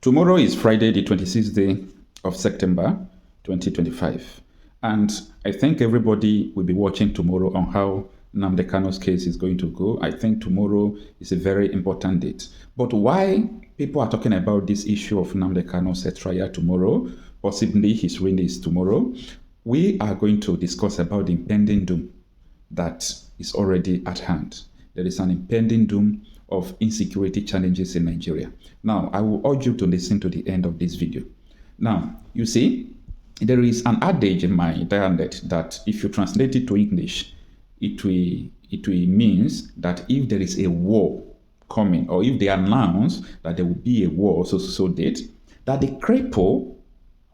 Tomorrow is Friday, the 26th day of September 2025. And I think everybody will be watching tomorrow on how Nnamdi Kanu's case is going to go. I think tomorrow is a very important date. But why people are talking about this issue of Nnamdi Kanu's trial tomorrow, possibly his reign is tomorrow, we are going to discuss about the impending doom that is already at hand. There is an impending doom of insecurity challenges in Nigeria. Now, I will urge you to listen to the end of this video. Now, you see, there is an adage in my dialect that if you translate it to English, it will means that if there is a war coming, or if they announce that there will be a war, so date, that the cripple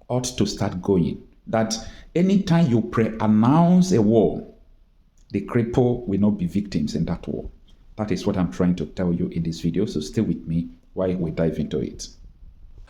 ought to start going. That anytime you pre-announce a war, the cripple will not be victims in that war. That is what I'm trying to tell you in this video, so stay with me while we dive into it.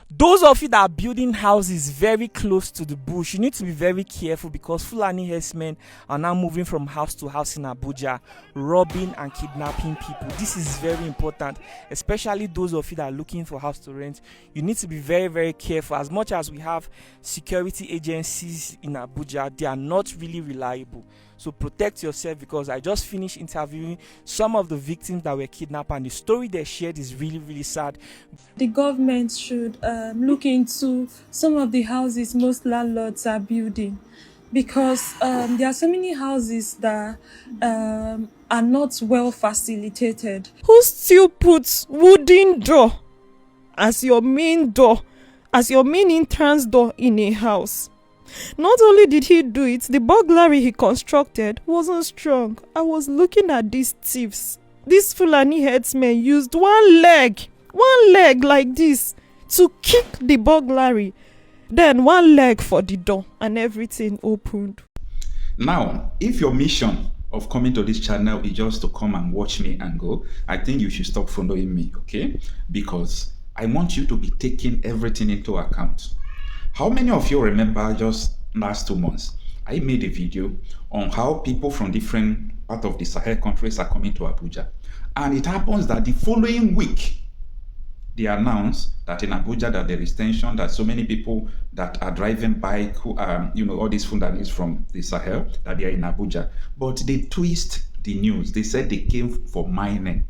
Those of you that are building houses very close to the bush, you need to be very careful because Fulani herdsmen are now moving from house to house in Abuja, robbing and kidnapping people. This is very important, especially those of you that are looking for house to rent. You need to be very, very careful. As much as we have security agencies in Abuja, they are not really reliable. So protect yourself, because I just finished interviewing some of the victims that were kidnapped, and the story they shared is really, really sad. The government should look into some of the houses most landlords are building, because there are so many houses that are not well facilitated. Who still puts wooden door as your main door, as your main entrance door in a house? Not only did he do it, the burglary he constructed wasn't strong. I was looking at these thieves. These Fulani headsmen used one leg like this to kick the burglary. Then one leg for the door, and everything opened. Now, if your mission of coming to this channel is just to come and watch me and go, I think you should stop following me, okay? Because I want you to be taking everything into account. How many of you remember just last 2 months, I made a video on how people from different parts of the Sahel countries are coming to Abuja. And it happens that the following week, they announced that in Abuja that there is tension, that so many people that are driving bike, who are, all these Fulanis from the Sahel, that they are in Abuja. But they twist the news. They said they came for mining,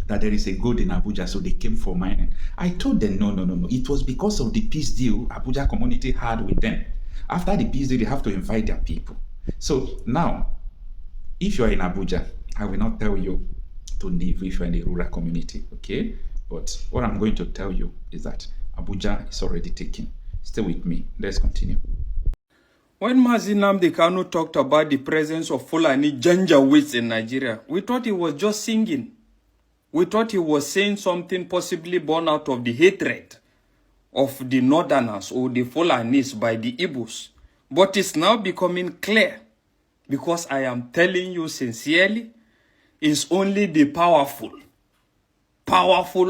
that there is a gold in Abuja, so they came for mining. I told them, no. It was because of the peace deal Abuja community had with them. After the peace deal, they have to invite their people. So now, if you are in Abuja, I will not tell you to leave if you are in the rural community, okay? But what I'm going to tell you is that Abuja is already taken. Stay with me. Let's continue. When Nnamdi Kanu talked about the presence of Fulani Janjaweeds in Nigeria, we thought he was just singing. We thought he was saying something possibly born out of the hatred of the Northerners or the Fulanis by the Igbos. But it's now becoming clear, because I am telling you sincerely, it's only the powerful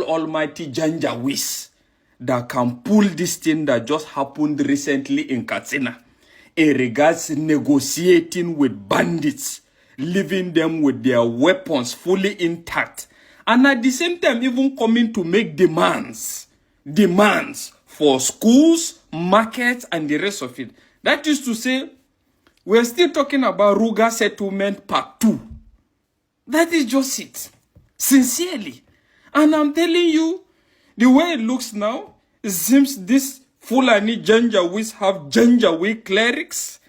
almighty Janjaweeds that can pull this thing that just happened recently in Katsina in regards to negotiating with bandits, leaving them with their weapons fully intact, and at the same time even coming to make demands for schools, markets, and the rest of it. That is to say, we're still talking about Ruga Settlement Part 2. That is just it. Sincerely. And I'm telling you, the way it looks now, it seems this Fulani Janjaweeds have Janjaweed clerics,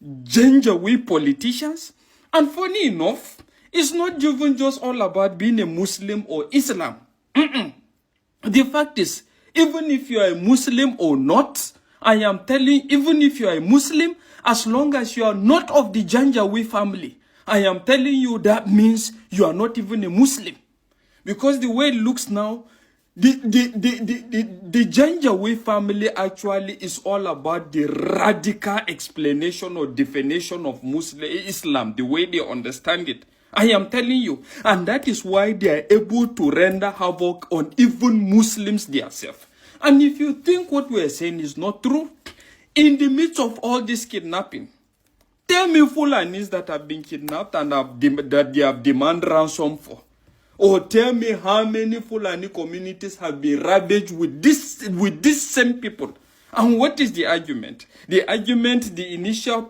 Janjaweed politicians, and funny enough, it's not even just all about being a Muslim or Islam. The fact is, even if you are a Muslim or not, I am telling, even if you are a Muslim, as long as you are not of the Janjaweed family, I am telling you that means you are not even a Muslim. Because the way it looks now, the Janjaweed family actually is all about the radical explanation or definition of Islam, the way they understand it. I am telling you. And that is why they are able to render havoc on even Muslims themselves. And if you think what we are saying is not true, in the midst of all this kidnapping, tell me Fulanis that have been kidnapped and that they have demanded ransom for. Or tell me how many Fulani communities have been ravaged with these same people. And what is the argument? The argument, the initial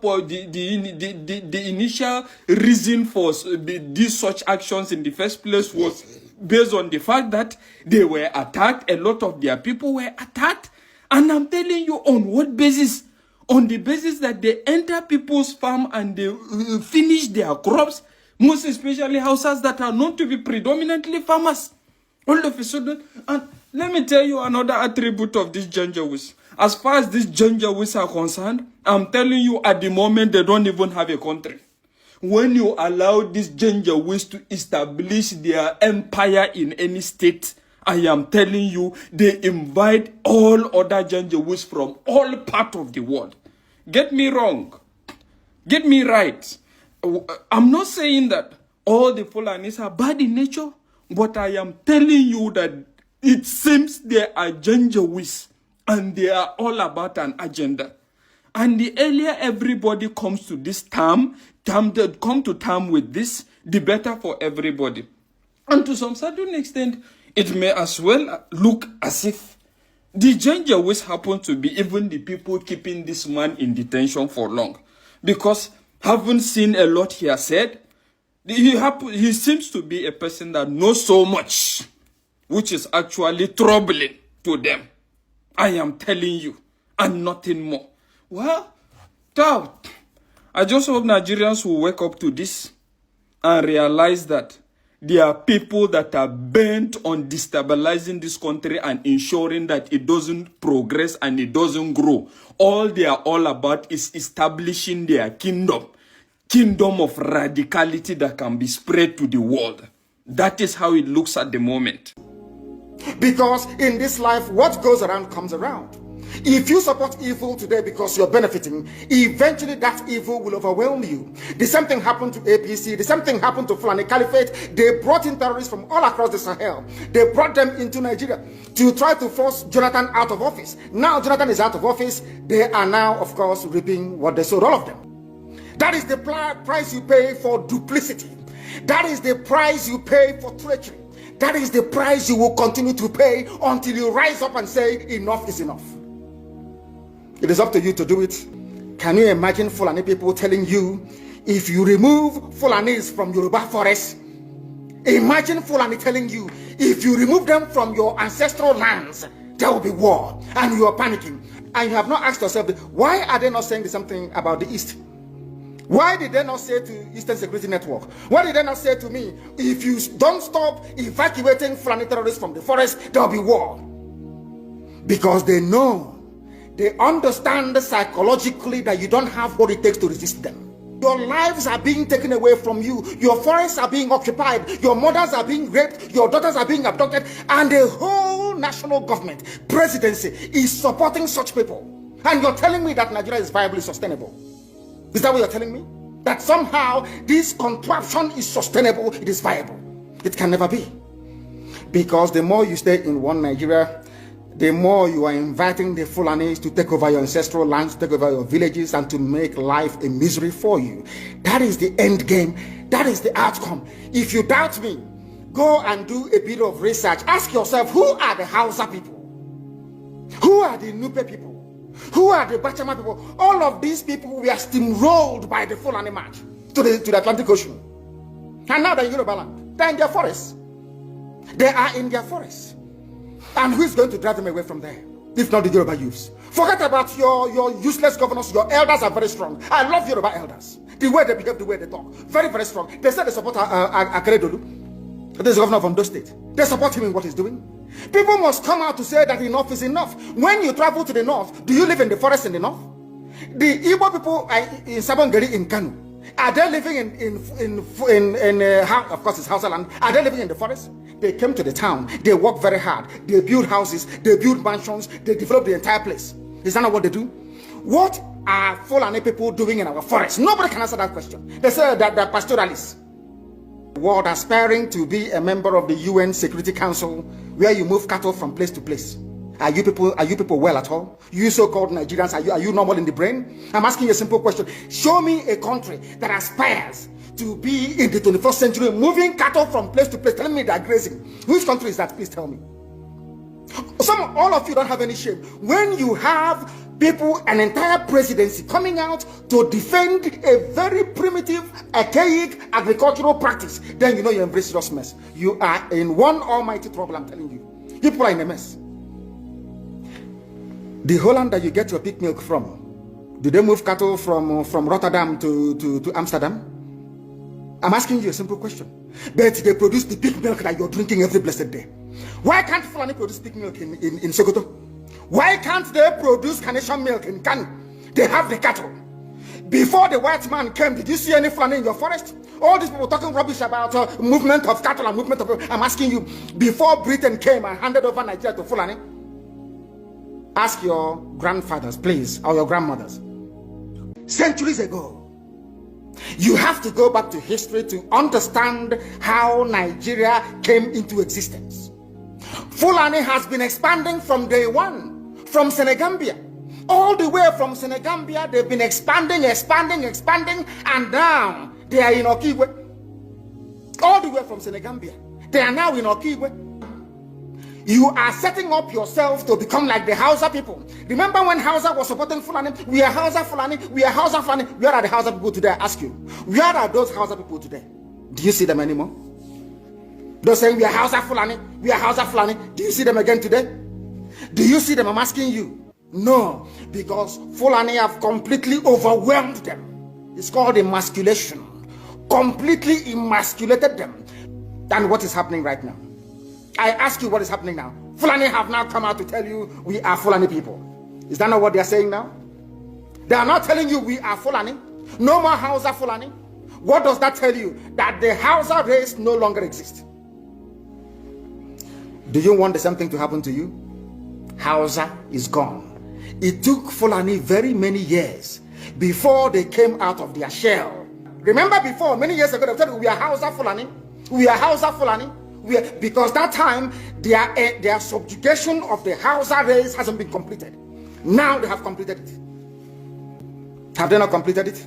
reason for these such actions in the first place was based on the fact that they were attacked. A lot of their people were attacked. And I'm telling you, on what basis? On the basis that they enter people's farm and they finish their crops, most especially houses that are known to be predominantly farmers. All of a sudden, and let me tell you another attribute of these Janjaweeds. As far as these Janjaweeds are concerned, I'm telling you, at the moment, they don't even have a country. When you allow these Janjaweeds to establish their empire in any state, I am telling you, they invite all other Janjaweeds from all parts of the world. Get me wrong. Get me right. I'm not saying that all the Fulanis are bad in nature, but I am telling you that it seems they are Janjaweeds and they are all about an agenda. And the earlier everybody comes to this come to term with this, the better for everybody. And to some certain extent, it may as well look as if the Janjaweeds happen to be even the people keeping this man in detention for long. Because having seen a lot he has said, he seems to be a person that knows so much, which is actually troubling to them. I am telling you, and nothing more. Well, I just hope Nigerians will wake up to this and realize that there are people that are bent on destabilizing this country and ensuring that it doesn't progress and it doesn't grow. All they are all about is establishing their kingdom of radicality that can be spread to the world. That is how it looks at the moment. Because in this life, what goes around comes around. If you support evil today because you're benefiting, eventually that evil will overwhelm you. The same thing happened to APC. The same thing happened to Fulani Caliphate. They brought in terrorists from all across the Sahel. They brought them into Nigeria to try to force Jonathan out of office. Now Jonathan is out of office. They are now, of course, reaping what they sowed, all of them. That is the price you pay for duplicity. That is the price you pay for treachery. That is the price you will continue to pay until you rise up and say, enough is enough. It is up to you to do it. Can you imagine Fulani people telling you, if you remove Fulanis from Yoruba forest, imagine Fulani telling you, if you remove them from your ancestral lands, there will be war, and you are panicking. And you have not asked yourself, why are they not saying the same thing about the East? Why did they not say to Eastern Security Network? Why did they not say to me, if you don't stop evacuating Fulani terrorists from the forest, there will be war? Because they know, they understand psychologically that you don't have what it takes to resist them. Your lives are being taken away from you. Your forests are being occupied. Your mothers are being raped. Your daughters are being abducted. And the whole national government, presidency, is supporting such people. And you're telling me that Nigeria is viably sustainable. Is that what you're telling me? That somehow this contraption is sustainable, it is viable. It can never be. Because the more you stay in one Nigeria, the more you are inviting the Fulanis to take over your ancestral lands, to take over your villages, and to make life a misery for you. That is the end game. That is the outcome. If you doubt me, go and do a bit of research. Ask yourself, who are the Hausa people? Who are the Nupe people? Who are the Bachama people? All of these people were steamrolled by the Fulani march to the Atlantic Ocean. And now they're in Yoruba land. They're in their forests. They are in their forests. And who is going to drive them away from there? If not the Yoruba youths. Forget about your useless governors. Your elders are very strong. I love Yoruba elders. The way they behave, the way they talk. Very, very strong. They said they support Akeredolu. This is the governor from those state. They support him in what he's doing. People must come out to say that enough is enough. When you travel to the north, do you live in the forest in the north? The Igbo people in Sabongeri in Kanu, are they living of course it's Hausa land, are they living in the forest? They came to the town, they work very hard, they build houses, they build mansions, they develop the entire place. Is that not what they do? What are Fulani people doing in our forest? Nobody can answer that question. They say that they're pastoralists. The world aspiring to be a member of the UN Security Council, where you move cattle from place to place. Are you people well at all? You so-called Nigerians, are you normal in the brain? I'm asking you a simple question. Show me a country that aspires to be in the 21st century, moving cattle from place to place, telling me they're grazing. Which country is that? Please tell me. All of you don't have any shame. When you have people, an entire presidency coming out to defend a very primitive, archaic agricultural practice, then you know you embrace serious mess. You are in one almighty trouble, I'm telling you. People are in a mess. The Holland that you get your pig milk from, do they move cattle from Rotterdam to Amsterdam? I'm asking you a simple question. But they produce the pig milk that you're drinking every blessed day. Why can't Fulani produce pig milk in Sokoto? Why can't they produce carnation milk in Kanu? They have the cattle. Before the white man came, did you see any Fulani in your forest? All these people talking rubbish about movement of cattle and movement of... I'm asking you, before Britain came and handed over Nigeria to Fulani, ask your grandfathers, please, or your grandmothers. Centuries ago, you have to go back to history to understand how Nigeria came into existence. Fulani has been expanding from day one, from Senegambia. All the way from Senegambia, they've been expanding, and now they are in Okigwe. All the way from Senegambia, they are now in Okigwe. You are setting up yourself to become like the Hausa people. Remember when Hausa was supporting Fulani? We are Hausa Fulani, we are Hausa Fulani. Where are the Hausa people today? I ask you. Where are those Hausa people today? Do you see them anymore? They're saying we are Hausa Fulani, we are Hausa Fulani. Do you see them again today? Do you see them? I'm asking you. No, because Fulani have completely overwhelmed them. It's called emasculation. Completely emasculated them. Than what is happening right now. I ask you what is happening now. Fulani have now come out to tell you we are Fulani people. Is that not what they are saying now? They are not telling you we are Fulani. No more Hausa Fulani. What does that tell you? That the Hausa race no longer exists. Do you want the same thing to happen to you? Hausa is gone. It took Fulani very many years before they came out of their shell. Remember before, many years ago, they told you we are Hausa Fulani. We are Hausa Fulani. Because that time, their subjugation of the Hausa race hasn't been completed. Now they have completed it. Have they not completed it?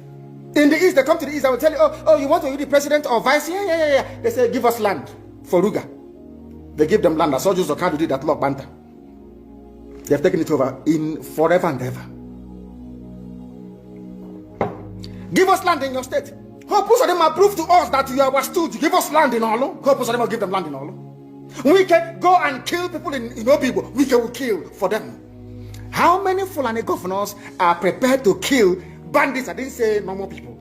In the East, they come to the East, I will tell you, oh, you want to be the president or vice? Yeah. They say, give us land for Ruga. They give them land. As soldiers of Kanu did that Lok Banta. They have taken it over in forever and ever. Give us land in your state. Hope of them have proved to us that you are stood. Give us land in Olo. Hope of them will give them land in Olo. We can go and kill people in Obibo. We can kill for them. How many Fulani governors are prepared to kill bandits? I didn't say normal people.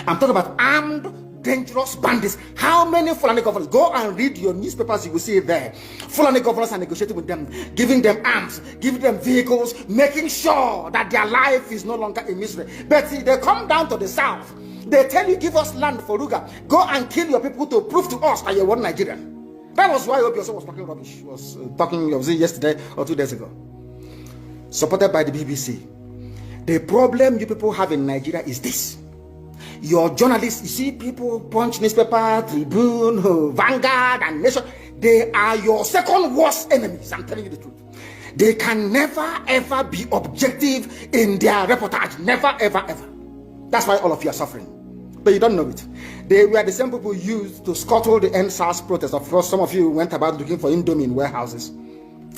I'm talking about armed, dangerous bandits. How many Fulani governors? Go and read your newspapers, you will see it there. Fulani governors are negotiating with them, giving them arms, giving them vehicles, making sure that their life is no longer in misery. But see, they come down to the south. They tell you, give us land for Ruga. Go and kill your people to prove to us that you're one Nigerian. That was why Obi was talking rubbish. Was talking yesterday or 2 days ago. Supported by the BBC. The problem you people have in Nigeria is this. Your journalists, you see people, Punch newspaper, Tribune, Vanguard, and Nation. They are your second worst enemies. I'm telling you the truth. They can never ever be objective in their reportage. Never ever ever. That's why all of you are suffering. But you don't know it. They were the same people used to scuttle the NSAS protest. Of course, some of you went about looking for Indomie in warehouses.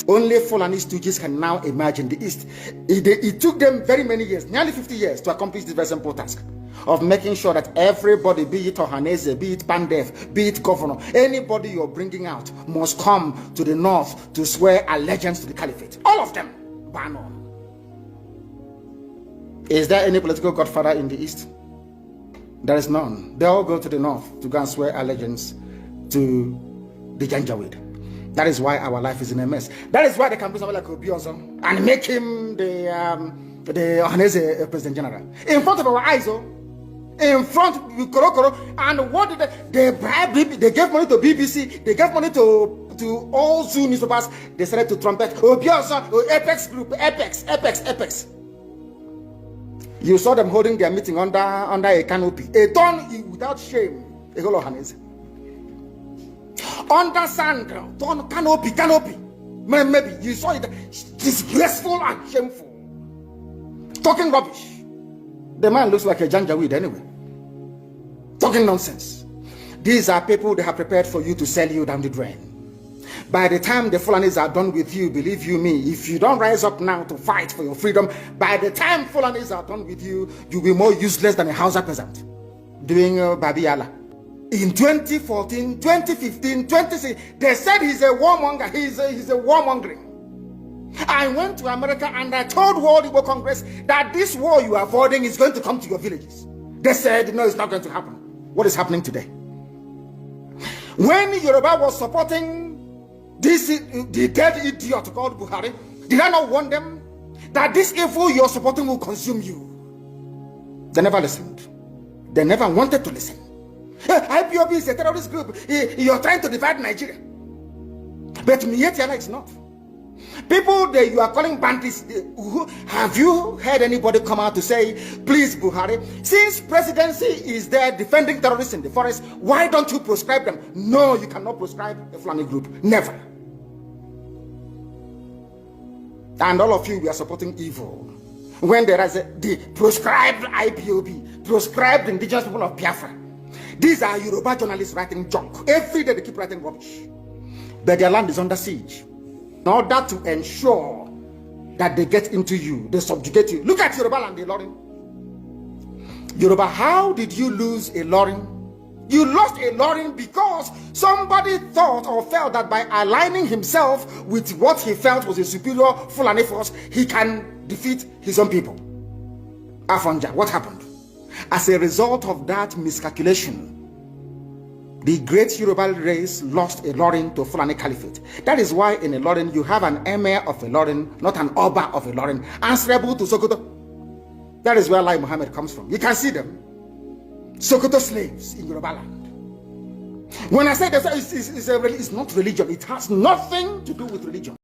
Only Fulani stooges can now imagine the East. It took them very many years, nearly 50 years, to accomplish this very simple task of making sure that everybody, be it Ohanese, be it Pandef, be it governor, anybody you're bringing out must come to the north to swear allegiance to the caliphate. All of them. Ban on. Is there any political godfather in the East? There is none. They all go to the north to go and swear allegiance to the Janjaweed. That is why our life is in a mess. That is why they can bring someone like Obi also and make him the Ohanese President General. In front of our eyes, in front of Korokoro. And what did they bribe? They gave money to BBC. They gave money to all Zoo newspapers. They started to trumpet. Obi also, Apex Group, Apex. You saw them holding their meeting under a canopy. A ton without shame. A whole Ohanese. Under sand, ton canopy. Maybe you saw it. Disgraceful and shameful. Talking rubbish. The man looks like a Janjaweed anyway. Talking nonsense. These are people they have prepared for you to sell you down the drain. By the time the Fulanis are done with you, believe you me, if you don't rise up now to fight for your freedom, by the time Fulanis are done with you, you'll be more useless than a Hausa peasant doing Babiala. In 2014, 2015, 2016, they said he's a warmonger. He's a warmongering. I went to America and I told World Igbo Congress that this war you are avoiding is going to come to your villages. They said, no, it's not going to happen. What is happening today? When Yoruba was supporting the dead idiot called Buhari, did I not warn them that this evil you're supporting will consume you? They never listened. They never wanted to listen. IPOB is a terrorist group. You're trying to divide Nigeria. But Militia is not. People that you are calling bandits, have you heard anybody come out to say, please Buhari, since presidency is there defending terrorists in the forest, why don't you proscribe them? No, you cannot proscribe a Fulani group. Never. And all of you, we are supporting evil. When there is the proscribed IPOB, proscribed indigenous people of Biafra. These are Yoruba journalists writing junk. Every day they keep writing rubbish. But their land is under siege. In order to ensure that they get into you, they subjugate you. Look at Yoruba land, Ilorin. Yoruba, how did you lose Ilorin? You lost Ilorin because somebody thought or felt that by aligning himself with what he felt was a superior Fulani force, he can defeat his own people. Afonja, what happened? As a result of that miscalculation, the great Yoruba race lost Ilorin to Fulani Caliphate. That is why in Ilorin you have an emir of Ilorin, not an Oba of Ilorin, answerable to Sokoto. That is where Lai Muhammad comes from. You can see them. Sokoto slaves in Yoruba land. When I say that it's not religion, it has nothing to do with religion.